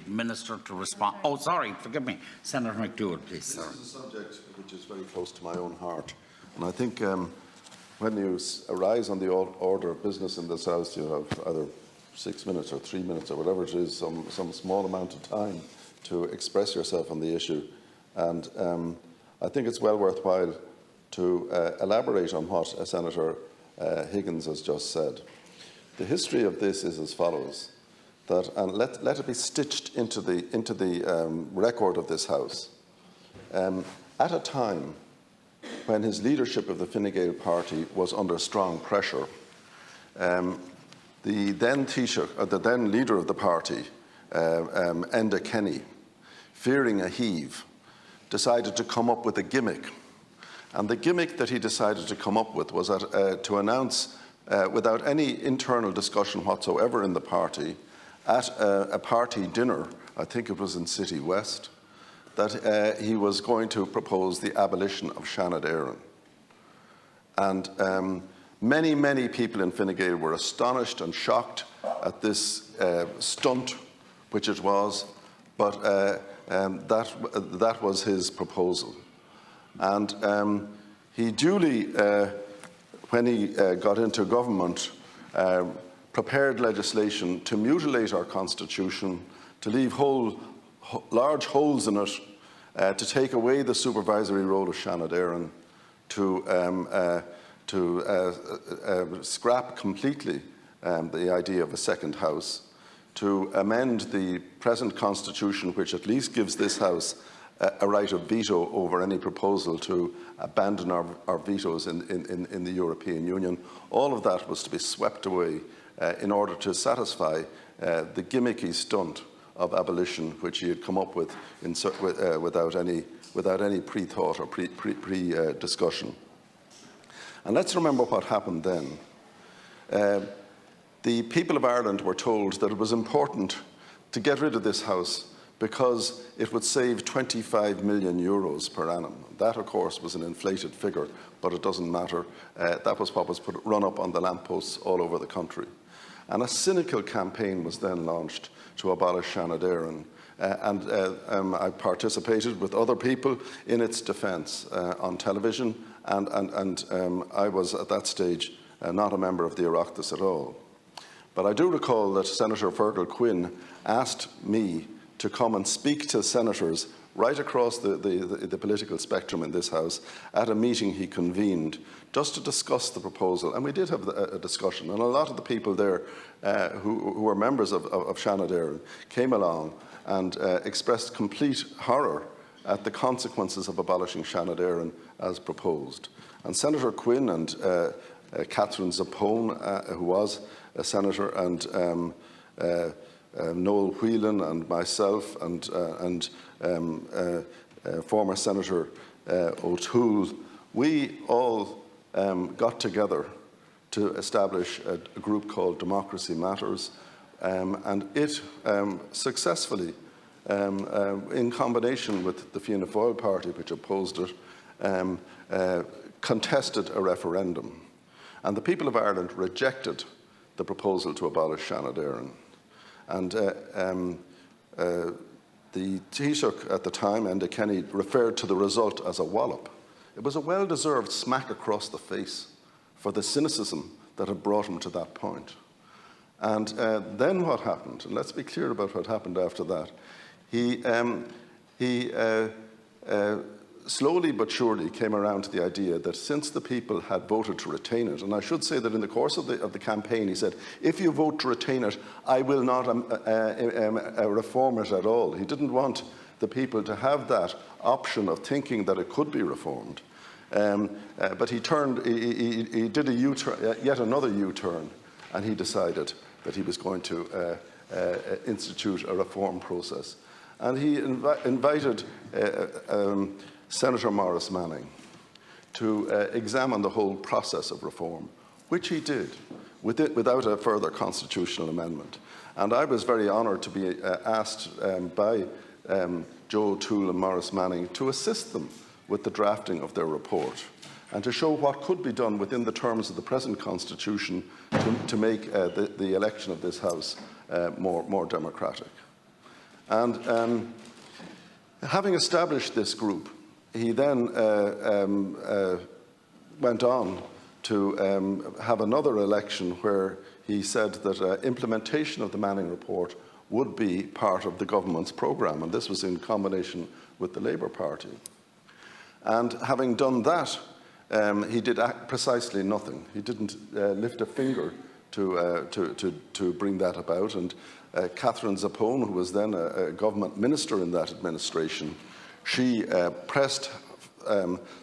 Minister to respond. Oh, sorry, forgive me. Senator McDougall, please. Sir. This is a subject which is very close to my own heart. And I think when you arise on the order of business in this House, you have either 6 minutes or 3 minutes or whatever it is, some small amount of time to express yourself on the issue. And I think it's well worthwhile to elaborate on what Senator Higgins has just said. The history of this is as follows, that, and let it be stitched into the record of this House. At a time when his leadership of the Fine Gael party was under strong pressure, the then Taoiseach, the then leader of the party, Enda Kenny, fearing a heave, decided to come up with a gimmick. And the gimmick that he decided to come up with was to announce, without any internal discussion whatsoever in the party, at a party dinner, I think it was in City West, that he was going to propose the abolition of Seanad Éireann. And many, many people in Fine Gael were astonished and shocked at this stunt, which it was, but that was his proposal. And he duly, when he got into government, prepared legislation to mutilate our constitution, to leave large holes in it, to take away the supervisory role of Seanad Éireann, to scrap completely the idea of a second house, to amend the present constitution, which at least gives this House a right of veto over any proposal to abandon our vetoes in the European Union. All of that was to be swept away in order to satisfy the gimmicky stunt of abolition, which he had come up with without any pre-thought or pre-discussion. And let's remember what happened then. The people of Ireland were told that it was important to get rid of this House because it would save 25 million euros per annum. That, of course, was an inflated figure, but it doesn't matter. That was what was run up on the lampposts all over the country. And a cynical campaign was then launched to abolish Seanad Éireann. And I participated with other people in its defence on television, and I was at that stage not a member of the Oireachtas at all. But I do recall that Senator Fergal Quinn asked me to come and speak to senators right across the political spectrum in this House at a meeting he convened just to discuss the proposal. And we did have a discussion, and a lot of the people there who were members of Seanad Éireann came along and expressed complete horror at the consequences of abolishing Seanad Éireann as proposed. And Senator Quinn and Catherine Zappone, who was a senator, and Noel Whelan and myself and former Senator O'Toole, we all got together to establish a group called Democracy Matters, and it successfully, in combination with the Fianna Fáil party, which opposed it, contested a referendum. And the people of Ireland rejected the proposal to abolish Seanad Éireann. And the Taoiseach at the time, Enda Kenny, referred to the result as a wallop. It was a well-deserved smack across the face for the cynicism that had brought him to that point. And then what happened, and let's be clear about what happened after that, he slowly but surely came around to the idea that since the people had voted to retain it, and I should say that in the course of the campaign he said, if you vote to retain it, I will not reform it at all. He didn't want the people to have that option of thinking that it could be reformed. But he did a U-turn, yet another U-turn, and he decided that he was going to institute a reform process. And he invited Senator Maurice Manning to examine the whole process of reform, which he did without a further constitutional amendment. And I was very honoured to be asked by Joe O'Toole and Maurice Manning to assist them with the drafting of their report and to show what could be done within the terms of the present constitution to make the election of this House more democratic. And having established this group, he then went on to have another election where he said that implementation of the Manning report would be part of the government's programme, and this was in combination with the Labour Party. And having done that, he did precisely nothing. He didn't lift a finger to bring that about. And Catherine Zappone, who was then a government minister in that administration, she pressed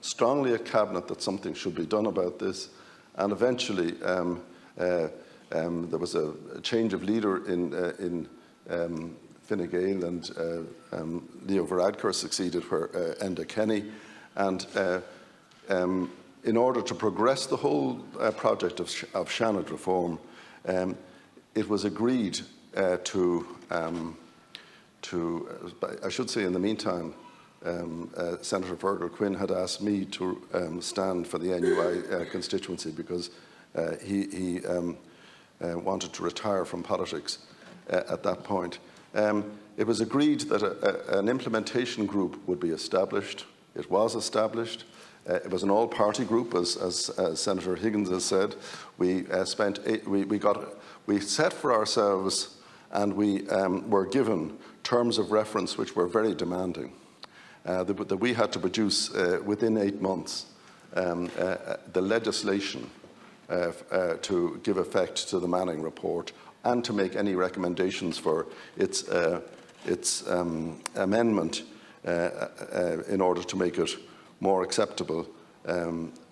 strongly at Cabinet that something should be done about this. And eventually, there was a change of leader in Fine Gael, and Leo Varadkar succeeded where Enda Kenny. And in order to progress the whole project of Seanad reform, it was agreed to, I should say in the meantime, Senator Fergal Quinn had asked me to stand for the NUI constituency because he wanted to retire from politics at that point. It was agreed that an implementation group would be established. It was established. It was an all-party group, as Senator Higgins has said. We set for ourselves, and we were given terms of reference which were very demanding. That we had to produce within 8 months the legislation to give effect to the Manning report and to make any recommendations for its amendment in order to make it more acceptable.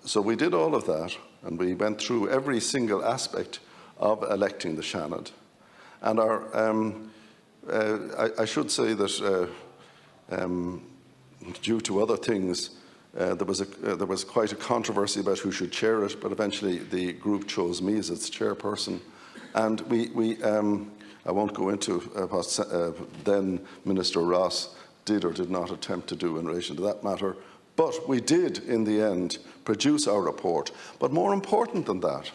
So we did all of that, and we went through every single aspect of electing the Seanad. And I should say that due to other things, there was quite a controversy about who should chair it, but eventually the group chose me as its chairperson. And I won't go into what then Minister Ross did or did not attempt to do in relation to that matter, but we did, in the end, produce our report. But more important than that,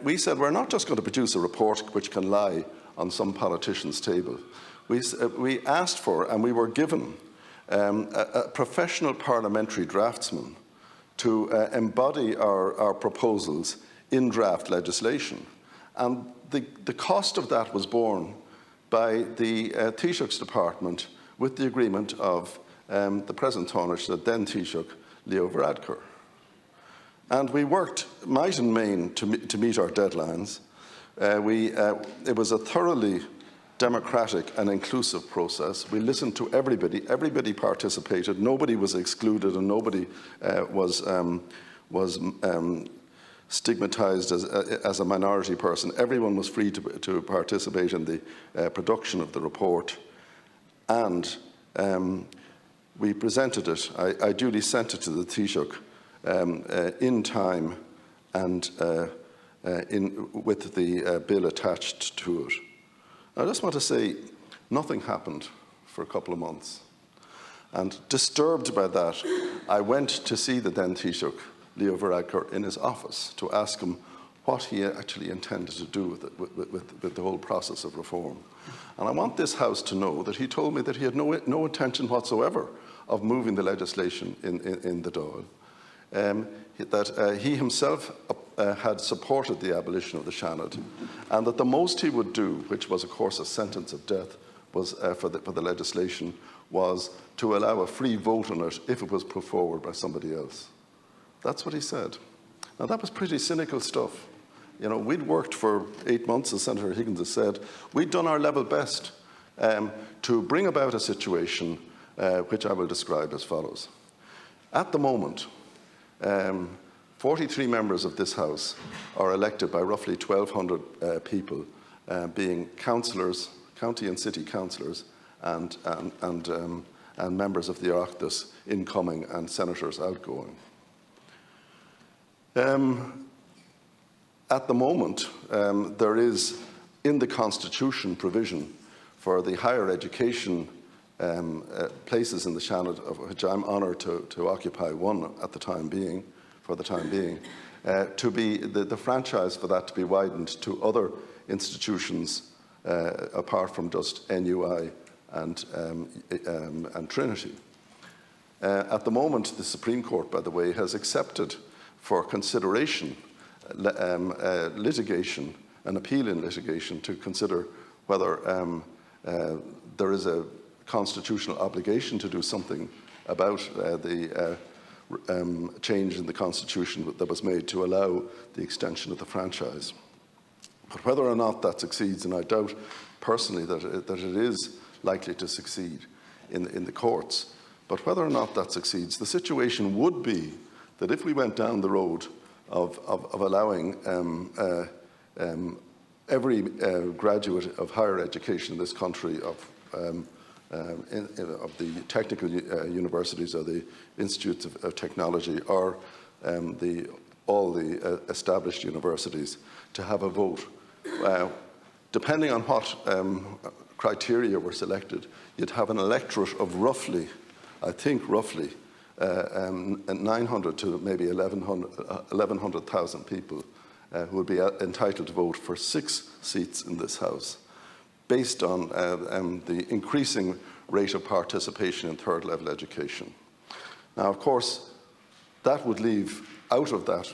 we said we're not just going to produce a report which can lie on some politician's table. We asked for, and we were given, a professional parliamentary draftsman to embody our proposals in draft legislation. And the cost of that was borne by the Taoiseach's department with the agreement of the present Taoiseach, the then Taoiseach, Leo Varadkar. And we worked might and main to meet our deadlines. It was a thoroughly democratic and inclusive process. We listened to everybody. Everybody participated. Nobody was excluded, and nobody was stigmatized as a minority person. Everyone was free to participate in the production of the report. And we presented it. I duly sent it to the Taoiseach in time and with the bill attached to it. I just want to say nothing happened for a couple of months. And disturbed by that, I went to see the then Taoiseach, Leo Varadkar, in his office to ask him what he actually intended to do with the whole process of reform. And I want this House to know that he told me that he had no intention whatsoever of moving the legislation in the Dáil. That he himself had supported the abolition of the Seanad, and that the most he would do, which was of course a sentence of death, was for the legislation, was to allow a free vote on it if it was put forward by somebody else. That's what he said. Now that was pretty cynical stuff. You know, we'd worked for 8 months, as Senator Higgins has said. We'd done our level best to bring about a situation which I will describe as follows. At the moment, 43 members of this House are elected by roughly 1,200 people, being councillors, county and city councillors, and members of the Oireachtas incoming and senators outgoing. At the moment, there is in the Constitution provision for the higher education places in the Seanad, of which I'm honoured to occupy one at the time being, to be the franchise for that to be widened to other institutions apart from just NUI and Trinity. At the moment, the Supreme Court, by the way, has accepted for consideration litigation, an appeal in litigation, to consider whether there is a constitutional obligation to do something about the change in the Constitution that was made to allow the extension of the franchise. But whether or not that succeeds, and I doubt personally that it is likely to succeed in the courts, but whether or not that succeeds, the situation would be that if we went down the road of allowing every graduate of higher education in this country, of the technical universities or the institutes of technology, or all the established universities, to have a vote. Depending on what criteria were selected, you'd have an electorate of roughly, I think roughly, 900 to maybe 1,100,000 people who would be entitled to vote for 6 seats in this House, based on the increasing rate of participation in third-level education. Now, of course, that would leave out of that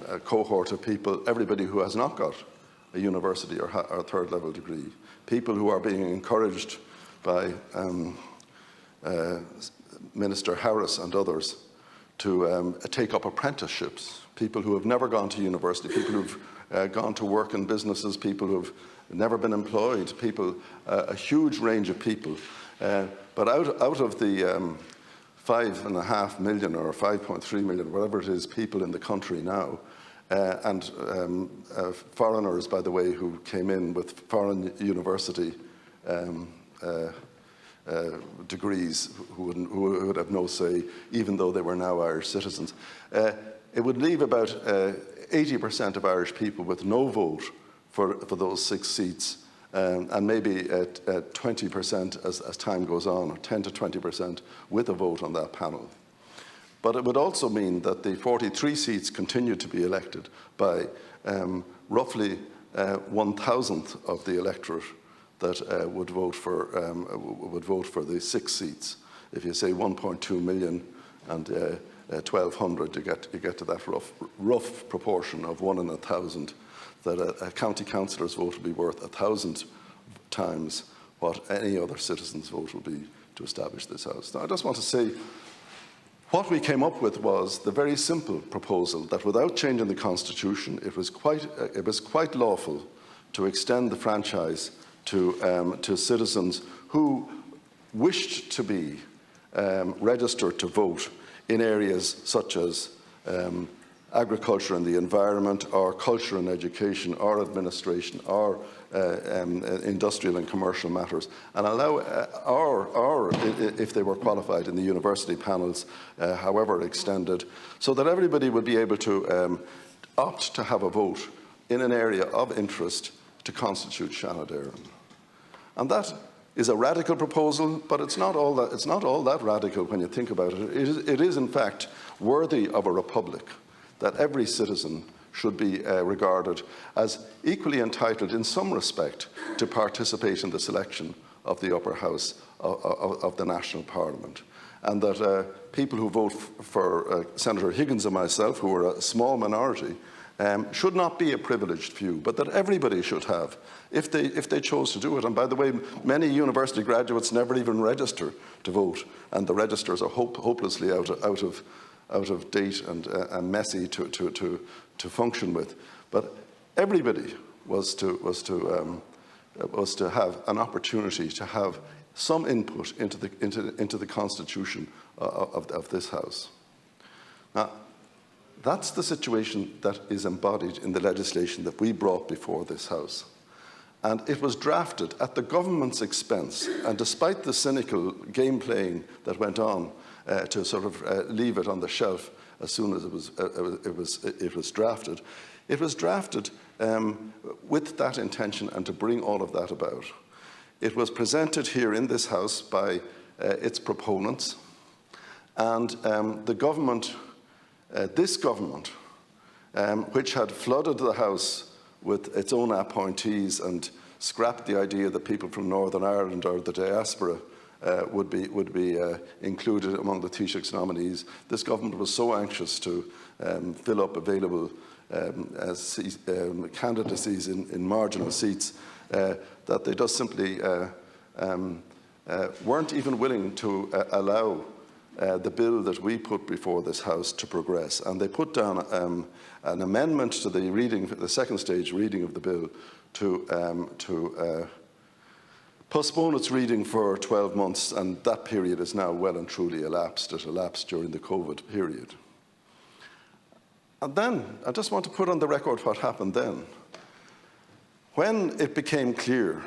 a cohort of people everybody who has not got a university or third-level degree, people who are being encouraged by Minister Harris and others to take up apprenticeships, people who have never gone to university, people who've gone to work in businesses, people who've never been employed, people, a huge range of people. But out of the 5.5 million or 5.3 million, whatever it is, people in the country now, and foreigners, by the way, who came in with foreign university degrees, who would have no say, even though they were now Irish citizens. It would leave about 80% of Irish people with no vote for those 6 seats, and maybe 20% as time goes on, or 10 to 20% with a vote on that panel. But it would also mean that the 43 seats continue to be elected by roughly 1,000th of the electorate that would vote for the 6 seats. If you say 1.2 million and 1,200, you get to that rough proportion of 1 in 1,000. That a county councillor's vote will be worth 1,000 times what any other citizen's vote will be to establish this House. Now, I just want to say, what we came up with was the very simple proposal that without changing the Constitution, it was quite lawful to extend the franchise to citizens who wished to be registered to vote in areas such as agriculture and the environment, or culture and education, or administration, or industrial and commercial matters, and allow, or if they were qualified in the university panels, however extended, so that everybody would be able to opt to have a vote in an area of interest to constitute Seanad Éireann. And that is a radical proposal, but it's not all that radical when you think about it. It is in fact worthy of a republic, that every citizen should be regarded as equally entitled in some respect to participate in the selection of the upper house of the national parliament. And that people who vote for Senator Higgins and myself, who are a small minority, should not be a privileged few, but that everybody should have, if they chose to do it. And by the way, many university graduates never even register to vote, and the registers are hopelessly out of date and messy to function with. But everybody was to have an opportunity to have some input into the constitution of this House. Now, that's the situation that is embodied in the legislation that we brought before this House. And it was drafted at the government's expense, and despite the cynical game playing that went on to sort of leave it on the shelf as soon as it was drafted, it was drafted with that intention and to bring all of that about. It was presented here in this House by its proponents, and the government, this government, which had flooded the House with its own appointees and scrapped the idea that people from Northern Ireland or the diaspora would be included among the Taoiseach's nominees. This government was so anxious to fill up available candidacies in marginal seats that they just simply weren't even willing to allow the bill that we put before this House to progress. And they put down an amendment to the second stage reading of the bill to postpone its reading for 12 months, and that period is now well and truly elapsed. It elapsed during the COVID period. And then, I just want to put on the record what happened then. When it became clear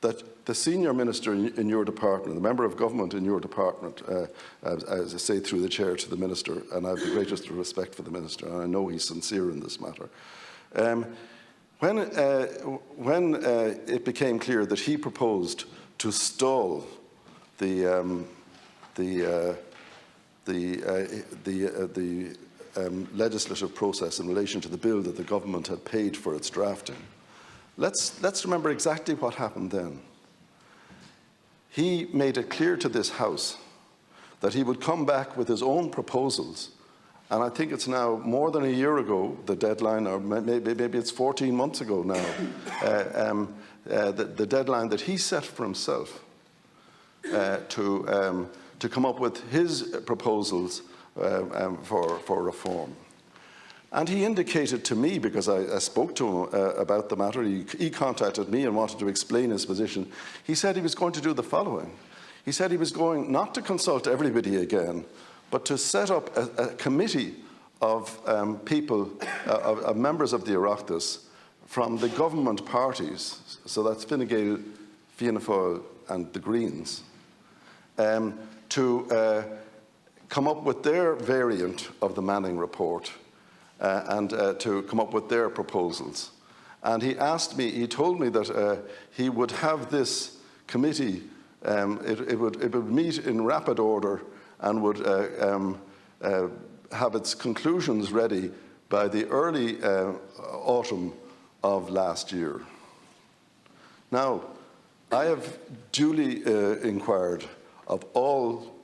that the senior minister in your department, the member of government in your department, as I say through the chair to the minister, and I have the greatest respect for the minister, and I know he's sincere in this matter, when it became clear that he proposed to stall the legislative process in relation to the bill that the government had paid for its drafting, let's remember exactly what happened then. He made it clear to this House that he would come back with his own proposals, and I think it's now more than a year ago, the deadline, or maybe it's 14 months ago now, the deadline that he set for himself to come up with his proposals for reform. And he indicated to me, because I spoke to him about the matter, he contacted me and wanted to explain his position. He said he was going to do the following. He said he was going not to consult everybody again, but to set up a committee of people, of members of the Oireachtas from the government parties, so that's Fine Gael, Fianna Fáil and the Greens, to come up with their variant of the Manning report and to come up with their proposals. And he asked me, he told me that he would have this committee, it would meet in rapid order and would have its conclusions ready by the early autumn of last year. Now, I have duly inquired of all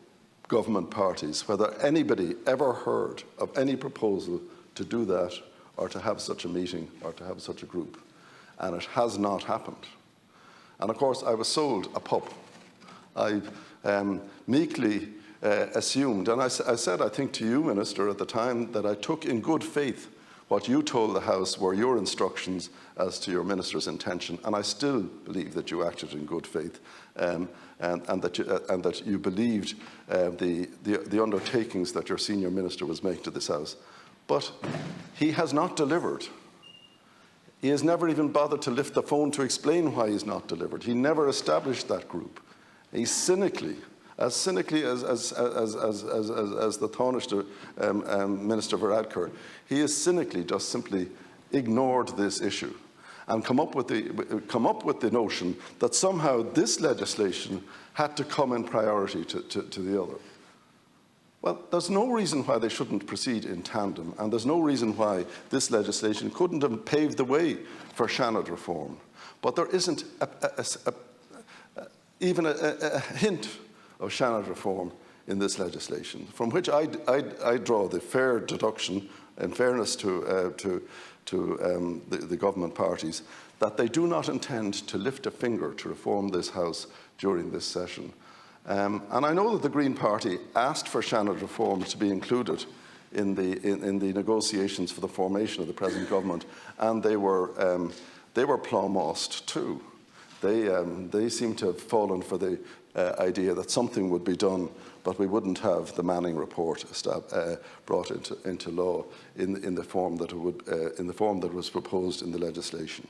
government parties whether anybody ever heard of any proposal to do that or to have such a meeting or to have such a group. And it has not happened. And of course, I was sold a pup. I meekly assumed, and I said, I think to you, Minister, at the time, that I took in good faith what you told the House were your instructions as to your minister's intention, and I still believe that you acted in good faith, and that you believed the undertakings that your senior minister was making to this House. But he has not delivered. He has never even bothered to lift the phone to explain why he's not delivered. He never established that group. He cynically as the Taoiseach Minister for Adker, he has cynically just simply ignored this issue and come up with the notion that somehow this legislation had to come in priority to the other. Well, there's no reason why they shouldn't proceed in tandem, and there's no reason why this legislation couldn't have paved the way for Seanad reform. But there isn't even a hint of Seanad reform in this legislation, from which I draw the fair deduction, in fairness to the government parties, that they do not intend to lift a finger to reform this House during this session. And I know that the Green Party asked for Seanad reform to be included in the negotiations for the formation of the present government, and they were plumb-mossed too. They seem to have fallen for the idea that something would be done, but we wouldn't have the Manning report brought into law in the form that was proposed in the legislation.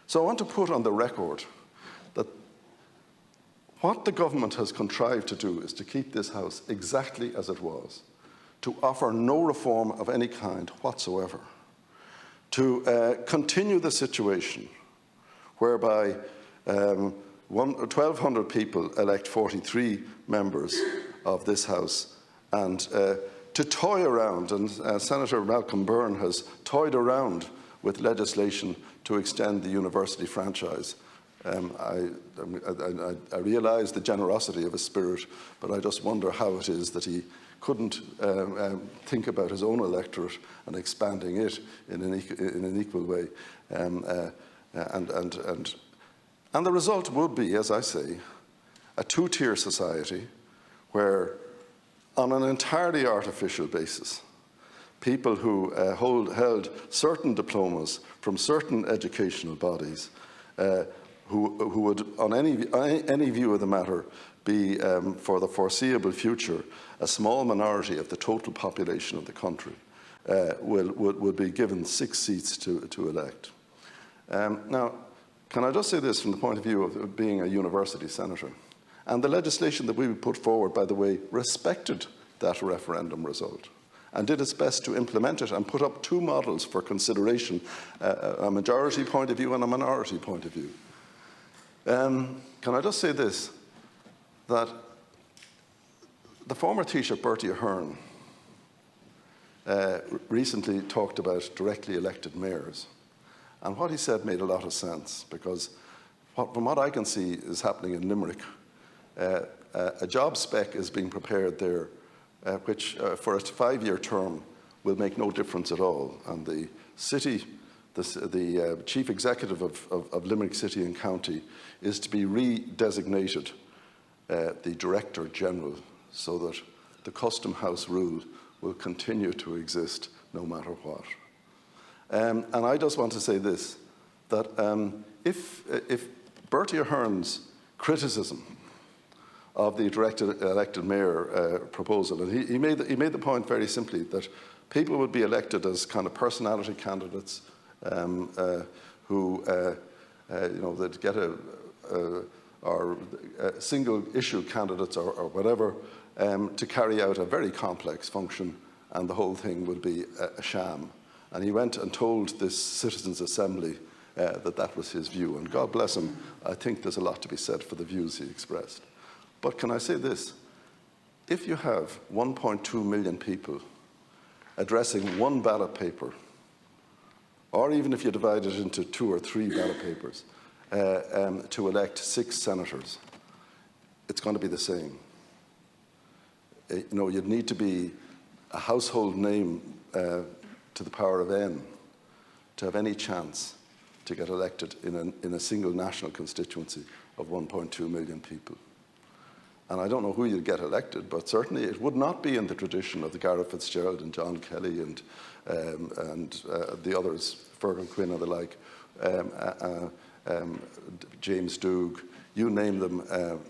So I want to put on the record that what the government has contrived to do is to keep this House exactly as it was, to offer no reform of any kind whatsoever, to continue the situation whereby 1,200 people elect 43 members of this House, and to toy around, and Senator Malcolm Byrne has toyed around with legislation to extend the university franchise. I realise the generosity of his spirit, but I just wonder how it is that he couldn't think about his own electorate and expanding it in an equal way. And the result would be, as I say, a two-tier society where, on an entirely artificial basis, people who held certain diplomas from certain educational bodies, who would, on any view of the matter, be, for the foreseeable future, a small minority of the total population of the country, would be given 6 seats to elect. Now, can I just say this from the point of view of being a university senator? And the legislation that we put forward, by the way, respected that referendum result and did its best to implement it and put up 2 models for consideration, a majority point of view and a minority point of view. Can I just say this, that the former Taoiseach Bertie Ahern recently talked about directly elected mayors. And what he said made a lot of sense, because from what I can see is happening in Limerick, a job spec is being prepared there, which for a 5-year term will make no difference at all. And the city, the chief executive of Limerick City and County is to be redesignated the Director General, so that the Custom House rule will continue to exist no matter what. And I just want to say this, that if Bertie Ahern's criticism of the directed elected mayor proposal, and he made the point very simply that people would be elected as kind of personality candidates who they'd get or single issue candidates or whatever to carry out a very complex function, and the whole thing would be a sham. And he went and told this Citizens' Assembly that was his view. And God bless him, I think there's a lot to be said for the views he expressed. But can I say this? If you have 1.2 million people addressing 1 ballot paper, or even if you divide it into 2 or 3 ballot papers, to elect 6 senators, it's going to be the same. You'd need to be a household name to the power of N to have any chance to get elected in a single national constituency of 1.2 million people. And I don't know who you'd get elected, but certainly it would not be in the tradition of the Gareth Fitzgerald and John Kelly and the others, Fergal Quinn and the like, James Doog, you name them,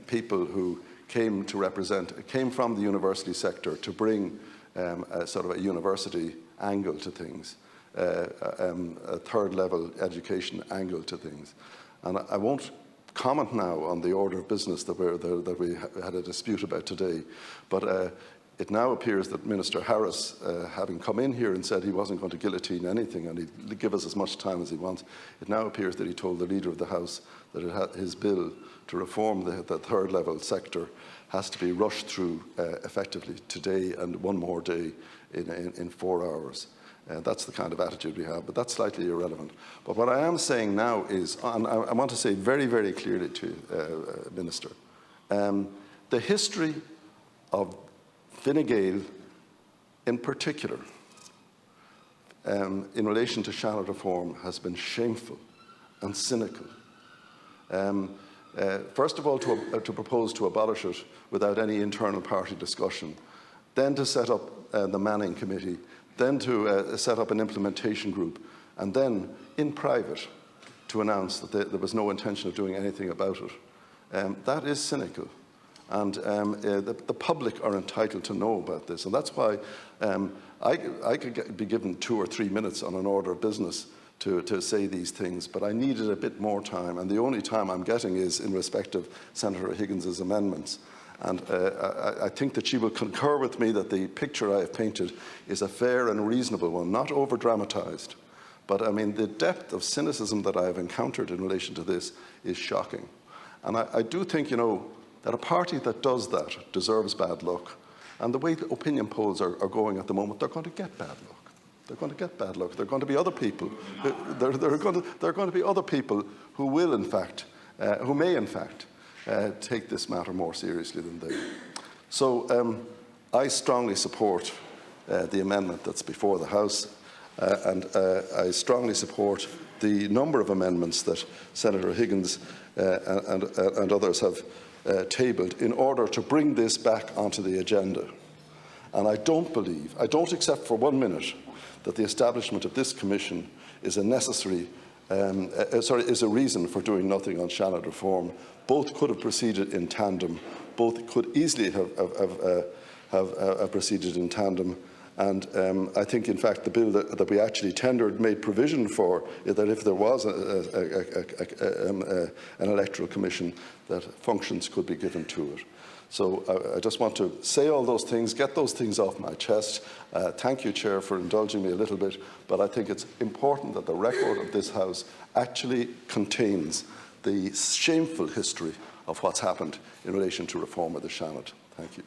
people who came from the university sector to bring a sort of a university angle to things, a third-level education angle to things. And I won't comment now on the order of business that we had a dispute about today, but it now appears that Minister Harris, having come in here and said he wasn't going to guillotine anything and he'd give us as much time as he wants, it now appears that he told the Leader of the House that his bill to reform the third-level sector has to be rushed through effectively today and one more day in 4 hours. That's the kind of attitude we have, but that's slightly irrelevant. But what I am saying now is, and I want to say very, very clearly to you, Minister, the history of Fine Gael in particular, in relation to Shannon reform, has been shameful and cynical. First of all, to propose to abolish it without any internal party discussion, then to set up the Manning Committee, then to set up an implementation group, and then, in private, to announce that there was no intention of doing anything about it. That is cynical. And the public are entitled to know about this. And that's why I could be given 2 or 3 minutes on an order of business to say these things, but I needed a bit more time. And the only time I'm getting is in respect of Senator Higgins's amendments. And I think that she will concur with me that the picture I have painted is a fair and reasonable one, not over-dramatised. But I mean, the depth of cynicism that I have encountered in relation to this is shocking. And I do think, that a party that does that deserves bad luck. And the way the opinion polls are going at the moment, they're going to get bad luck. They're going to get bad luck. There are going to be other people. There are going to be other people who will, in fact, who may, in fact, take this matter more seriously than they. So I strongly support the amendment that's before the House, and I strongly support the number of amendments that Senator Higgins and others have tabled in order to bring this back onto the agenda. And I don't accept for 1 minute that the establishment of this commission is a necessary, is a reason for doing nothing on Shannon reform. Both could have proceeded in tandem. Both could easily have proceeded in tandem. And I think, in fact, the bill that we actually tendered made provision for that if there was an electoral commission, that functions could be given to it. So I just want to say all those things, get those things off my chest. Thank you, Chair, for indulging me a little bit, but I think it's important that the record of this House actually contains the shameful history of what's happened in relation to reform of the Shannon. Thank you.